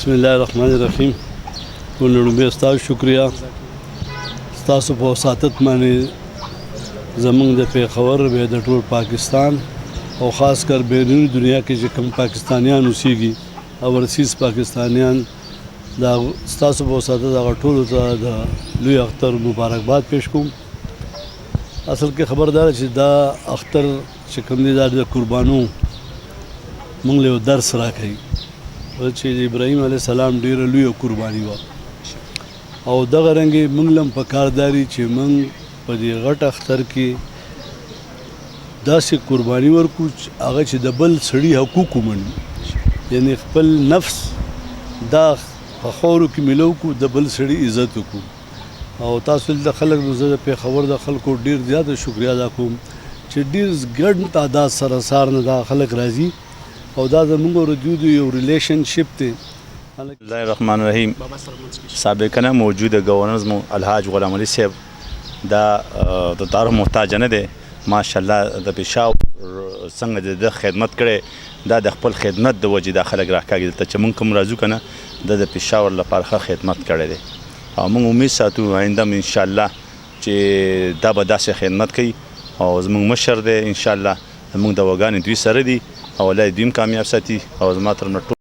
بسم الله الرحمن الرحیم. ولومبه ستاسو شکریا ستاسو په وساتت باندې زمونږ د پیښور به د ټول پاکستان او خاص کر بیرونی دنیا کې چې کوم پاکستانیان اوسېږي او ورسیز پاکستانیان دا ستاسو په وساتت هغه ټولو ته د لوی اختر مبارکباد پیش کوم. اصل کې خبردار چې دا اختر چې کوم دی دا د قربانو موږ له درس راکوي چې ابراهیم علیه السلام ډیره لوی قرباني وه او دغه رنګې موږ هم په کارداري چې موږ په دې غټ اختر کې داسې قرباني ورکړو هغه چې د بل سړي حقوق ومني، یعنی خپل نفس دا په خاورو کې میلو کړو، د بل سړي عزت وکړو. او تاسو د خلک نو زه د پیښور د خلکو ډېر زیاته شکریا ادا کوم چې ډېر ګډ تعداد سره سار نه دا خلک راځي او دا زموږ او د دوی یو ریلیشنشپ دی. بسم الله الرحمن الرحیم. سابقا موجوده گورنر الحاج غلام علي صاحب دا د تعارف محتاج نه دی، ماشاءالله د پیشاور څنګه د خدمت کړي دا د خپل خدمت د وجې دا خلک راکاږي دلته چې موږ کوم راځو که نه د پیشاور لپاره ښه خدمت کړی دی او موږ امید ساتو آینده هم انشاءالله چې دا به داسې خدمت کوي او زموږ مشر دی انشاءالله زموږ دواګانې دوی سره دي او الله دوی هم کامیاب ساتي او زما تر